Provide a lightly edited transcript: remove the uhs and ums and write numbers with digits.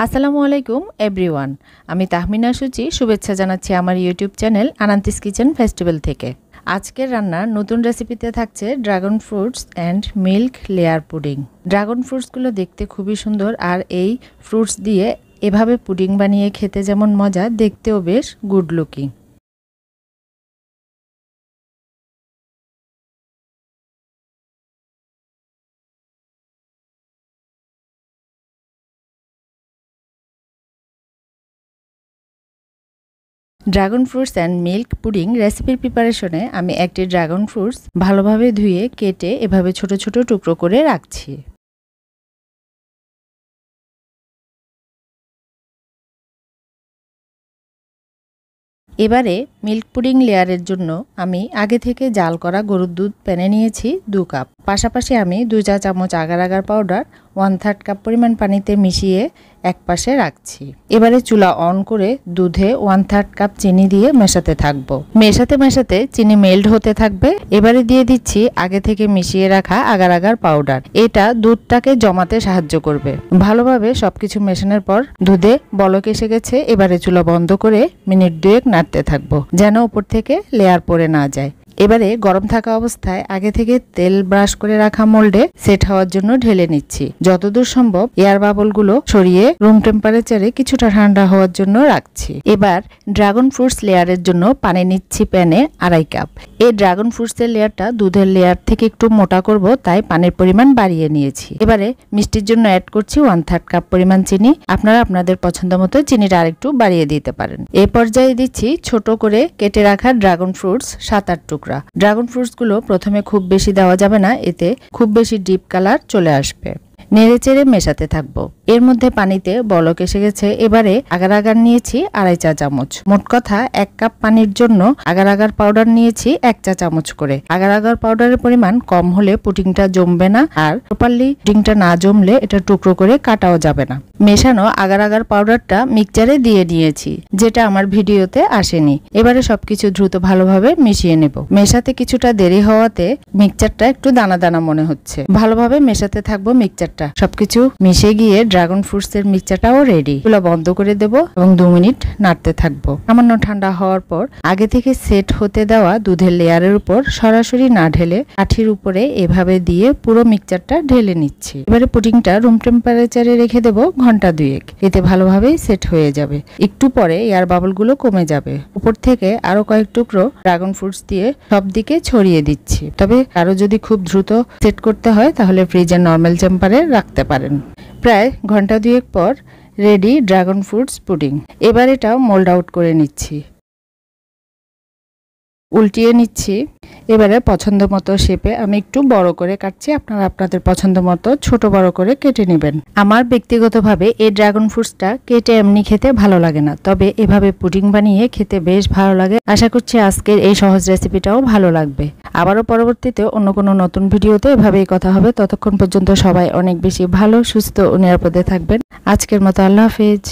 আসসালামু আলাইকুম এভরিওয়ান। আমি তাহমিনা সুচি শুভেচ্ছা জানাচ্ছি আমার ইউটিউব চ্যানেল আনান্তিস কিচেন ফেস্টিভ্যাল থেকে। আজকের রান্নার নতুন রেসিপিতে থাকছে dragon fruits and milk layer pudding. Dragon ফ্রুটসগুলো দেখতে খুবই সুন্দর, আর এই ফ্রুটস দিয়ে এভাবে পুডিং বানিয়ে খেতে যেমন মজা, দেখতেও বেশ good looking. Dragon fruits and milk pudding রেসিপির প্রিপারেশনে আমি একটি ড্রাগন ফ্রুটস ভালোভাবে ধুয়ে কেটে এভাবে ছোট ছোট টুকরো করে রাখছি। এবারে মিল্ক পুডিং লেয়ারের জন্য আমি আগে থেকে জাল করা গরুর দুধ প্যানে নিয়েছি 2 কাপ। পাশাপাশি আমি 2 চা চামচ আগার আগার পাউডার 1/3 কাপ পরিমাণ পানিতে মিশিয়ে এক পাশে রাখছি। এবারে চুলা অন করে দুধে 1/3 কাপ চিনি দিয়ে মেশাতে থাকবো। মেশাতে মেশাতে চিনি মেল্ট হতে থাকবে। এবারে দিয়ে দিচ্ছি আগে থেকে মিশিয়ে রাখা আগার আগার পাউডার। এটা দুধটাকে জমাতে সাহায্য করবে। ভালোভাবে সবকিছু মেশানোর পর দুধে বলক এসে গেছে। এবারে চুলা বন্ধ করে মিনিট 2 নাড়তে থাকবো, যেন উপর থেকে লেয়ার পড়ে না যায়। এবারে গরম থাকা অবস্থায় আগে থেকে তেল ব্রাশ করে রাখা মোল্ডে সেট হওয়ার জন্য ঢেলে নিচ্ছি। যতদূর সম্ভব এয়ার বাবলগুলো সরিয়ে রুম টেম্পারেচারে কিছুটা ঠান্ডা হওয়ার জন্য রাখছি। এবার ড্রাগন ফ্রুটস লেয়ারের জন্য পানি নিচ্ছি প্যানে 2.5 কাপ। এই ড্রাগন ফ্রুটসের লেয়ারটা দুধের লেয়ার থেকে একটু মোটা করব, তাই পানির পরিমাণ বাড়িয়ে নিয়েছি। এবারে মিষ্টির জন্য অ্যাড করছি 1/3 কাপ পরিমাণ চিনি। আপনারা আপনাদের পছন্দ মতো চিনিটা আরেকটু বাড়িয়ে দিতে পারেন। এই পর্যায়ে দিচ্ছি ছোট করে কেটে রাখা ড্রাগন ফ্রুটস 7-8 টুকরা। ড্রাগন ফ্রুটসগুলো প্রথমে খুব বেশি দেওয়া যাবে না, এতে খুব বেশি ডিপ কালার চলে আসবে। নেড়ে চেড়ে মেশাতে থাকবো। এর মধ্যে পানিতে বলক এসে গেছে। এবারে আগার আগার নিয়েছি 2.5 চা চামচ। মোট কথা 1 কাপ পানির জন্য আগার আগার পাউডার নিয়েছি 1 চা চামচ করে। আগার আগার পাউডারের পরিমাণ কম হলে পুডিংটা জমবে না, আর প্রপারলি পুডিংটা না জমলে এটা টুকরো করে কাটাও যাবে না। মেশানো আগার আগার পাউডারটা মিক্সচারে দিয়ে নিয়েছি, যেটা আমার ভিডিওতে আসেনি। এবারে সবকিছু দ্রুত ভালোভাবে মিশিয়ে নেব। মেশাতে কিছুটা দেরি হওয়াতে মিক্সচারটা একটু দানা দানা মনে হচ্ছে। ভালোভাবে মেশাতে থাকবো মিক্সচারটা। সবকিছু মিশে গিয়ে ড্রাগন ফ্রুটস এর মিক্সচারটাও রেডি। চুলা বন্ধ করে দেব এবং 2 মিনিট নাড়তে থাকবো। সামান্য ঠান্ডা হওয়ার পর আগে থেকে সেট হতে দেওয়া দুধের লেয়ারের উপর সরাসরি না ঢেলে কাঠির উপরে এভাবে দিয়ে পুরো মিক্সচারটা ঢেলে নিচ্ছি। এবারে পুডিংটা রুম টেম্পারেচারে রেখে দেব ঘন্টা 2। এতে ভালোভাবেই সেট হয়ে যাবে। একটু পরে এয়ার বাবলগুলো কমে যাবে। উপর থেকে আরো কয়েক টুকরো ড্রাগন ফ্রুটস দিয়ে সব দিকে ছড়িয়ে দিচ্ছি। তবে আরো যদি খুব দ্রুত সেট করতে হয় তাহলে ফ্রিজের নরমাল টেম্পারে রাখতে পারেন। প্রায় ঘন্টা 2 পর রেডি ড্রাগন ফ্রুটস পুডিং। এবার এটা মোল্ড আউট করে নিচ্ছি। উল্টিয়ে নিচ্ছি। এবারে পছন্দ মতো শেপে আমি একটু বড় করে কাটছি। আপনারা আপনাদের পছন্দ মতো ছোট বড় করে কেটে নেবেন। আমার ব্যক্তিগতভাবে এই ড্রাগন ফ্রুটসটা কেটে এমনি খেতে ভালো লাগে না, তবে এভাবে পুডিং বানিয়ে খেতে বেশ ভালো লাগে। আশা করছি আজকের এই সহজ রেসিপিটাও ভালো লাগবে। আবারও পরবর্তীতে অন্য কোনো নতুন ভিডিওতে এভাবেই কথা হবে। ততক্ষণ পর্যন্ত সবাই অনেক বেশি ভালো, সুস্থ ও নিরাপদে থাকবেন। আজকের মতো আল্লাহ হাফেজ।